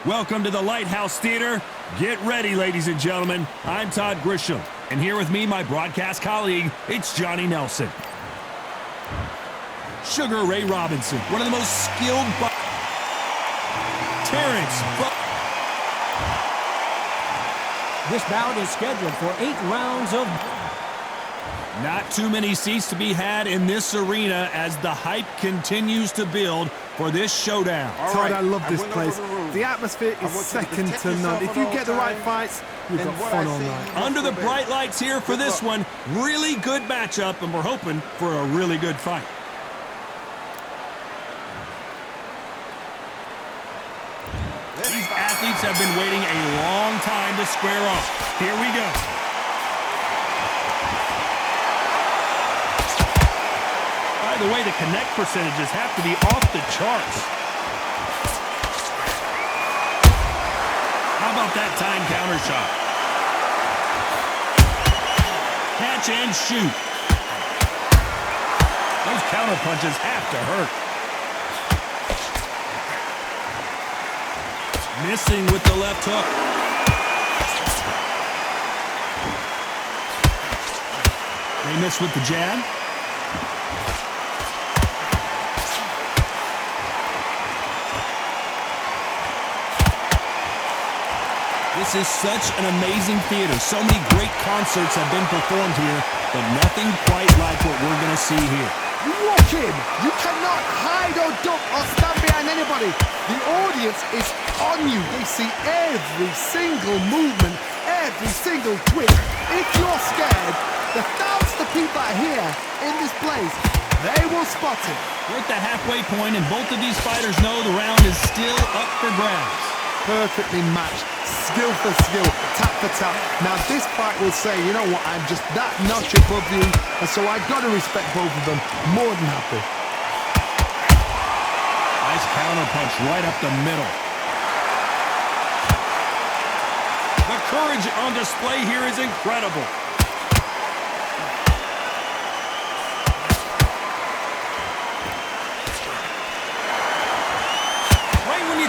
Welcome to the Lighthouse Theater. Get ready, ladies and gentlemen. I'm Todd Grisham, and here with me, my broadcast colleague, it's Johnny Nelson. Sugar Ray Robinson, one of the most skilled Terrence. This bout is scheduled for 8 rounds of... Not too many seats to be had in this arena as the hype continues to build for this showdown. Todd, I love this place. The atmosphere is second to none. If you get the right fights, you've got fun all night. Under the bright lights here for this one, really good matchup, and we're hoping for a really good fight. These athletes have been waiting a long time to square off. Here we go. By the way, the connect percentages have to be off the charts. How about that time counter shot? Catch and shoot. Those counter punches have to hurt. Missing with the left hook. They miss with the jab. This is such an amazing theater. So many great concerts have been performed here, but nothing quite like what we're going to see here. You walk in, you cannot hide or duck or stand behind anybody. The audience is on you. They see every single movement, every single twitch. If you're scared, the thousands of people are here in this place. They will spot it. We're at the halfway point, and both of these fighters know the round is still up for grabs. Perfectly matched, skill for skill, tap for tap. Now this fight will say, you know what, I'm just that notch above you, and so I've got to respect both of them. More than happy. Nice counter punch right up the middle. The courage on display here is incredible.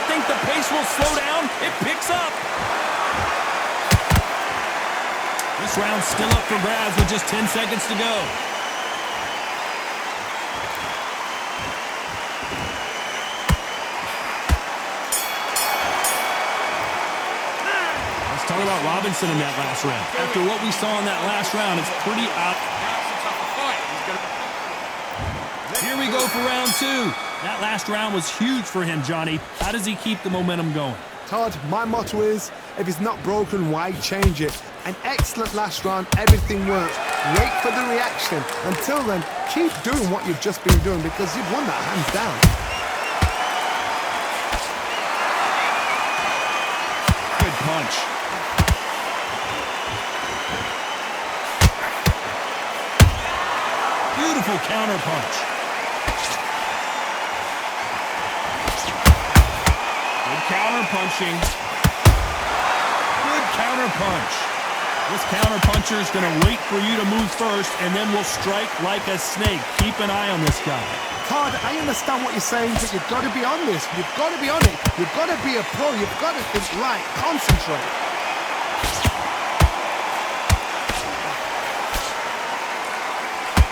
Think the pace will slow down, it picks up. This round's still up for grabs with just 10 seconds to go. Let's talk about Robinson in that last round. After what we saw in that last round, it's pretty Here we go for round 2. That last round was huge for him, Johnny. How does he keep the momentum going? Todd, my motto is, if it's not broken, why change it? An excellent last round, everything works. Wait for the reaction. Until then, keep doing what you've just been doing because you've won that hands down. Good punch. Beautiful counter punch. Counter punching. Good counter punch. This counter puncher is going to wait for you to move first and then will strike like a snake. Keep an eye on this guy. Todd, I understand what you're saying, but you've got to be on this. You've got to be on it. You've got to be a pro. You've got to think right. Concentrate.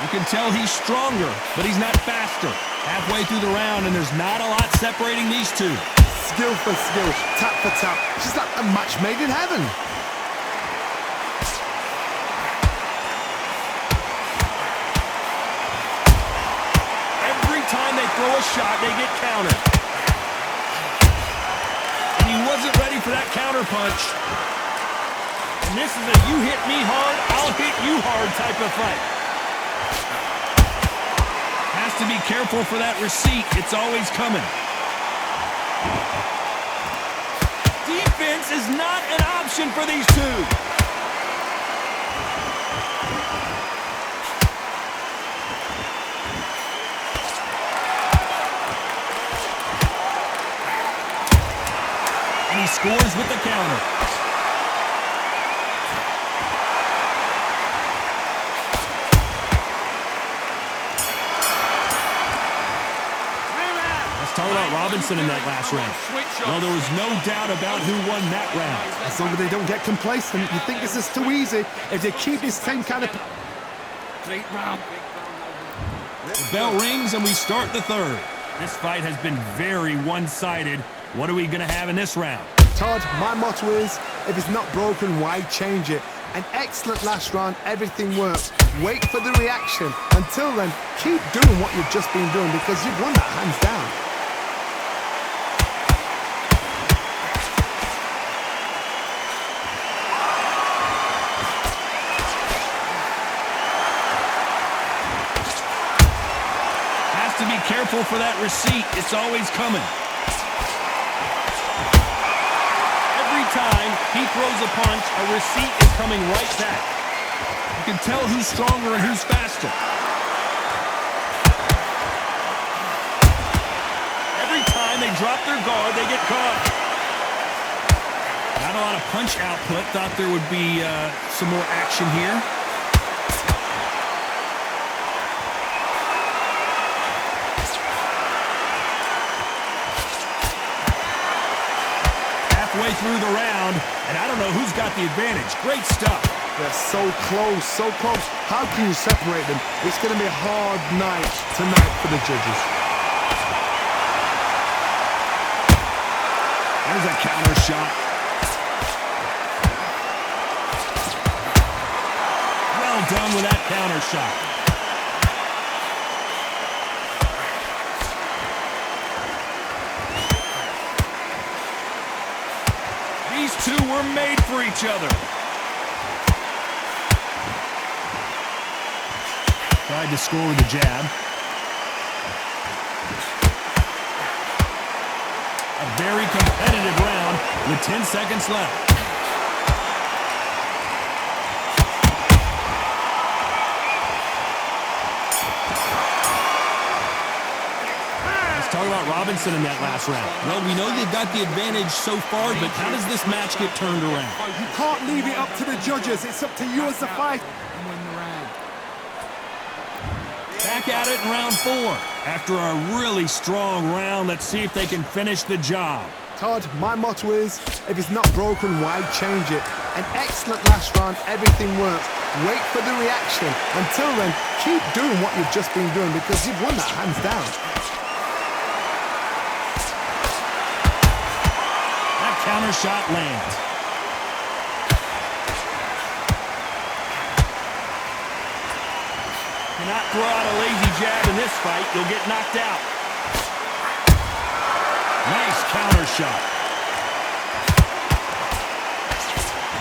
You can tell he's stronger, but he's not faster. Halfway through the round, and there's not a lot separating these two. Skill for skill, tap for tap. She's like a match made in heaven. Every time they throw a shot, they get countered. And he wasn't ready for that counter punch. And this is a you hit me hard, I'll hit you hard type of fight. Has to be careful for that receipt. It's always coming. Defense is not an option for these two. And he scores with the counter. Let's talk about Robinson in that last round. Well, there was no doubt about who won that round. As long as they don't get complacent, you think this is too easy. If they keep this same kind of... Great round. The bell rings and we start the third. This fight has been very one-sided. What are we going to have in this round? Todd, my motto is, if it's not broken, why change it? An excellent last round, everything works. Wait for the reaction. Until then, keep doing what you've just been doing because you've won that hands down. Has to be careful for that receipt. It's always coming. Time he throws a punch, a receipt is coming right back. You can tell who's stronger and who's faster. Every time they drop their guard, they get caught. Not a lot of punch output. Thought there would be some more action here. Way through the round, and I don't know who's got the advantage. Great stuff. They're so close, so close. How can you separate them? It's going to be a hard night tonight for the judges. There's a counter shot. Well done with that counter shot. These two were made for each other. Tried to score with a jab. A very competitive round with 10 seconds left. Talk about Robinson in that last round. Well, we know they've got the advantage so far, but how does this match get turned around? You can't leave it up to the judges. It's up to you as the fight. Back at it in round 4. After a really strong round, let's see if they can finish the job. Todd, my motto is, if it's not broken, why change it? An excellent last round, everything works. Wait for the reaction. Until then, keep doing what you've just been doing because you've won that hands down. Counter shot lands. Cannot throw out a lazy jab in this fight. You'll get knocked out. Nice counter shot.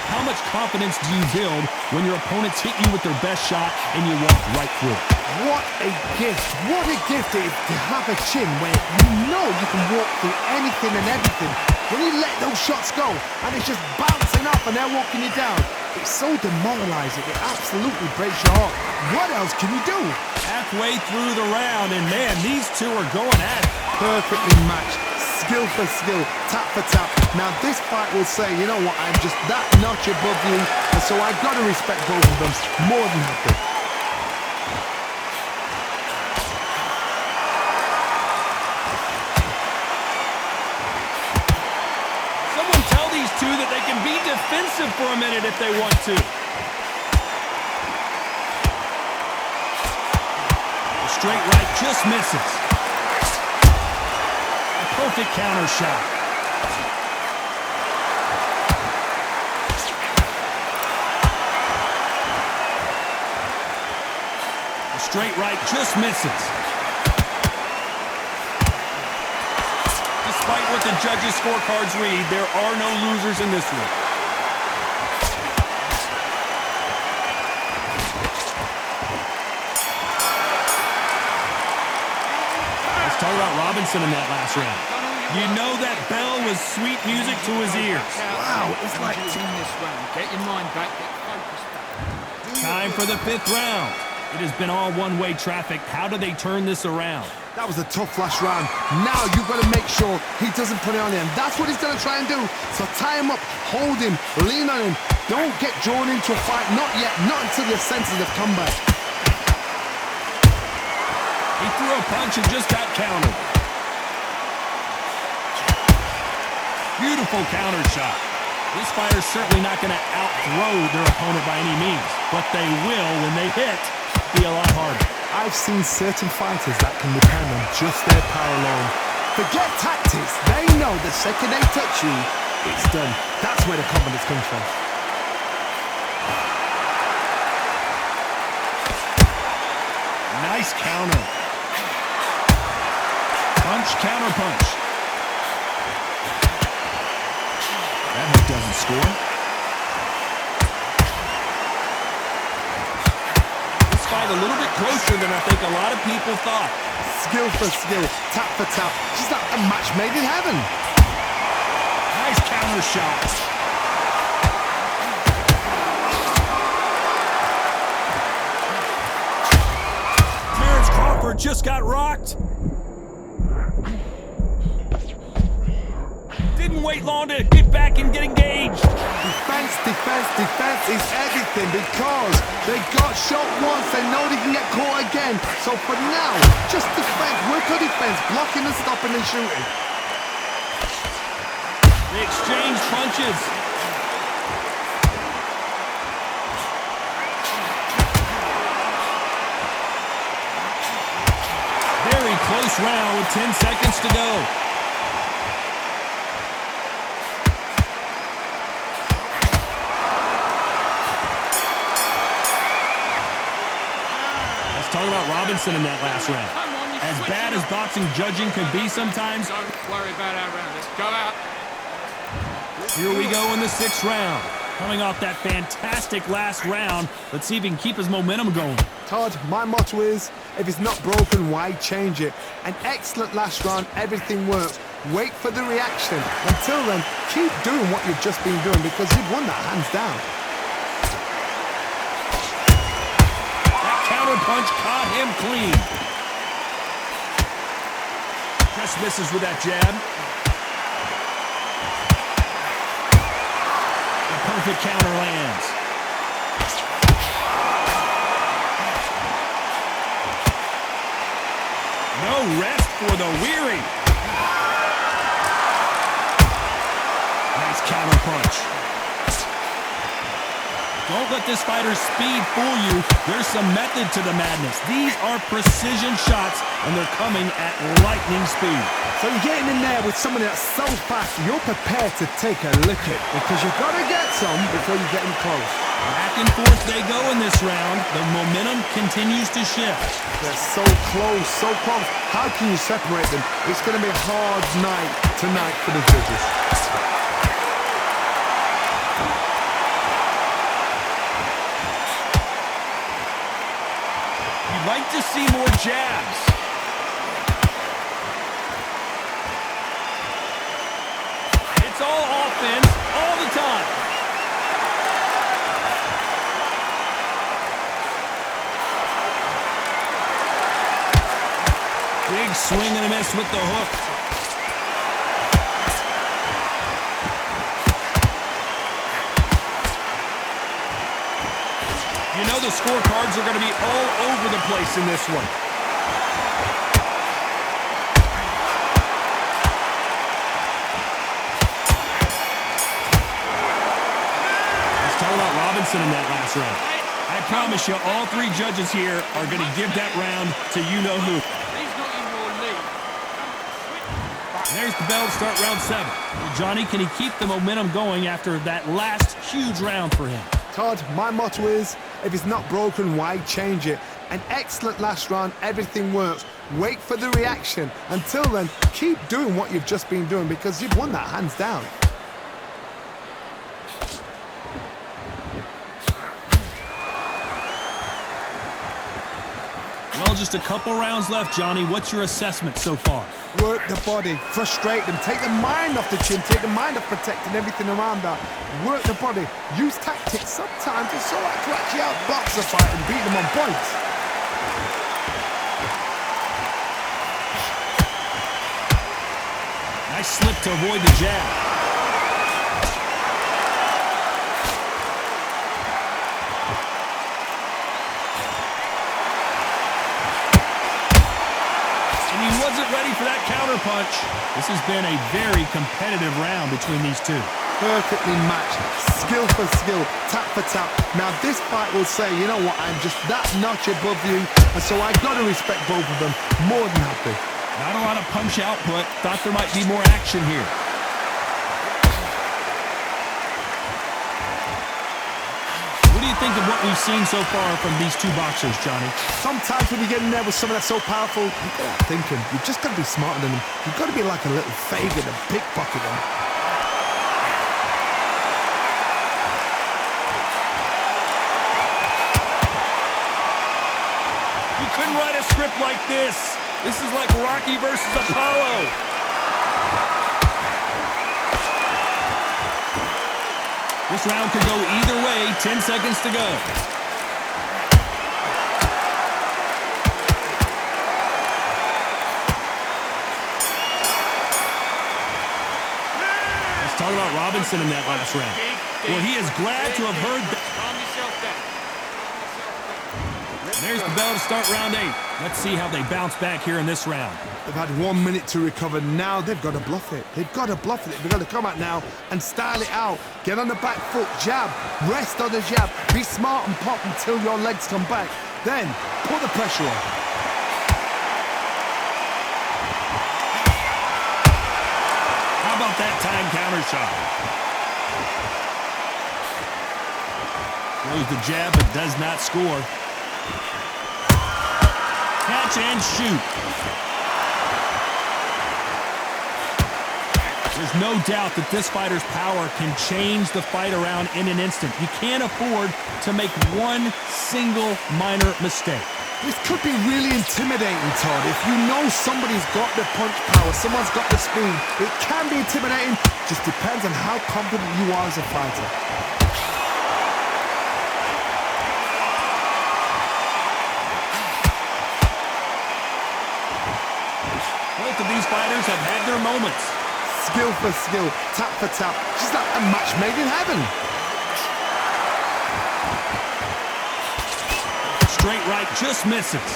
How much confidence do you build when your opponents hit you with their best shot and you walk right through it? What a gift. What a gift it is to have a chin where you know you can walk through anything and everything. When you let those shots go and it's just bouncing up and they're walking you down, it's so demoralizing. It absolutely breaks your heart. What else can you do? Halfway through the round, and man, these two are going at it. Perfectly matched. Skill for skill, tap for tap. Now this fight will say, you know what, I'm just that notch above you, and so I've got to respect both of them more than happy. Someone tell these two that they can be defensive for a minute if they want to. The straight right just misses. Perfect counter shot. The straight right just misses. Despite what the judges' scorecards read, there are no losers in this one. Let's talk about Robinson in that last round. You know that bell was sweet music to his ears. Wow, it's like... this round. Get your mind back. Get focused back. Time for the 5th round. It has been all one-way traffic. How do they turn this around? That was a tough last round. Now you've got to make sure he doesn't put it on him. That's what he's going to try and do. So tie him up, hold him, lean on him. Don't get drawn into a fight. Not yet. Not until your senses have come back. He threw a punch and just got countered. Beautiful counter shot. This fighter's certainly not going to out-throw their opponent by any means, but they will, when they hit, be a lot harder. I've seen certain fighters that can depend on just their power alone. Forget tactics. They know the second they touch you, it's done. That's where the confidence comes from. Nice counter. Punch, counter punch. That hook doesn't score. This fight a little bit closer than I think a lot of people thought. Skill for skill, tap for tap. She's like a match made in heaven. Nice counter shot. Terrence Crawford just got rocked. Didn't wait long to get back and get engaged. Defense, defense, defense is everything because they got shot once, they know they can get caught again. So for now, just defense, work on defense, blocking and stopping and shooting. They exchange punches. Very close round with 10 seconds to go. Talk about Robinson in that last round. As bad as boxing judging can be sometimes. Don't worry about our round. Let's go out. Here we go in the 6th round. Coming off that fantastic last round, let's see if he can keep his momentum going. Todd, my motto is, if it's not broken, why change it? An excellent last round, everything works. Wait for the reaction. Until then, keep doing what you've just been doing because you've won that hands down. Counter punch caught him clean. Just misses with that jab. The perfect counter lands. No rest for the weary. Nice counter punch. Don't let this fighter's speed fool you. There's some method to the madness. These are precision shots, and they're coming at lightning speed. So you're getting in there with someone that's so fast, you're prepared to take a licking because you've got to get some before you get in close. Back and forth they go in this round. The momentum continues to shift. They're so close, so close. How can you separate them? It's going to be a hard night tonight for the judges. Like to see more jabs. It's all offense all the time. Big swing and a miss with the hook. You know the scorecards are going to be all over the place in this one. Let's talk about Robinson in that last round. I promise you, all 3 judges here are going to give that round to you-know-who. He's not in your league. There's the bell to start round 7. Johnny, can he keep the momentum going after that last huge round for him? Todd, my motto is, if it's not broken, why change it? An excellent last round, everything works. Wait for the reaction. Until then, keep doing what you've just been doing because you've won that hands down. Well, just a couple rounds left, Johnny. What's your assessment so far? Work the body, frustrate them, take the mind off the chin, take the mind off protecting everything around that. Work the body, use tactics. Sometimes it's so hard to actually outbox a fight and beat them on points. Nice slip to avoid the jab. Wasn't ready for that counterpunch. This has been a very competitive round between these two. Perfectly matched, skill for skill, tap for tap. Now this fight will say, you know what, I'm just that notch above you, and so I got to respect both of them. More than happy. Not a lot of punch output. Thought there might be more action here. What do you think of what we've seen so far from these two boxers, Johnny? Sometimes when you get in there with someone that's so powerful, you've got to thinking. You've just got to be smarter than them. You've got to be like a little faggot and pickpocket them. You couldn't write a script like this. This is like Rocky versus Apollo. This round could go either way. 10 seconds to go. Let's talk about Robinson in that last round. Well, he is glad to have heard that. Calm yourself down. There's the bell to start round 8. Let's see how they bounce back here in this round. They've had 1 minute to recover. Now they've got to bluff it. They've got to bluff it. They've got to come out now and style it out. Get on the back foot, jab, rest on the jab. Be smart and pop until your legs come back. Then put the pressure on. How about that time counter shot? Throws the jab but does not score. Catch and shoot. There's no doubt that this fighter's power can change the fight around in an instant. You can't afford to make one single minor mistake. This could be really intimidating, Todd. If you know somebody's got the punch power, someone's got the speed, it can be intimidating. Just depends on how confident you are as a fighter. Both of these fighters have had their moments. Skill for skill, tap for tap, just like a match made in heaven. Straight right just misses.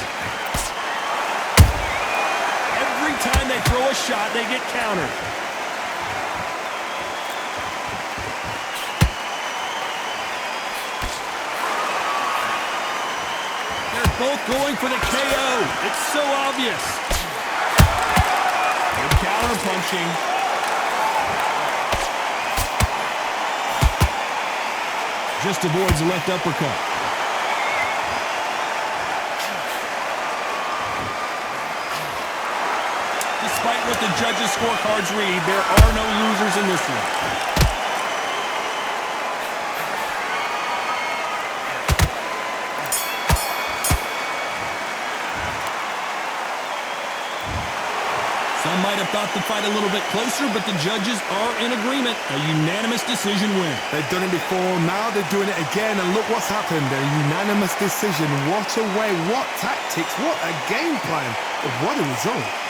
Every time they throw a shot, they get countered. They're both going for the KO. It's so obvious. Good counter punching. Just avoids the left uppercut. Despite what the judges' scorecards read, there are no losers in this one. Some might have thought the fight a little bit closer, but the judges are in agreement. A unanimous decision win. They've done it before, now they're doing it again, and look what's happened. A unanimous decision. What a way, what tactics, what a game plan. What a result.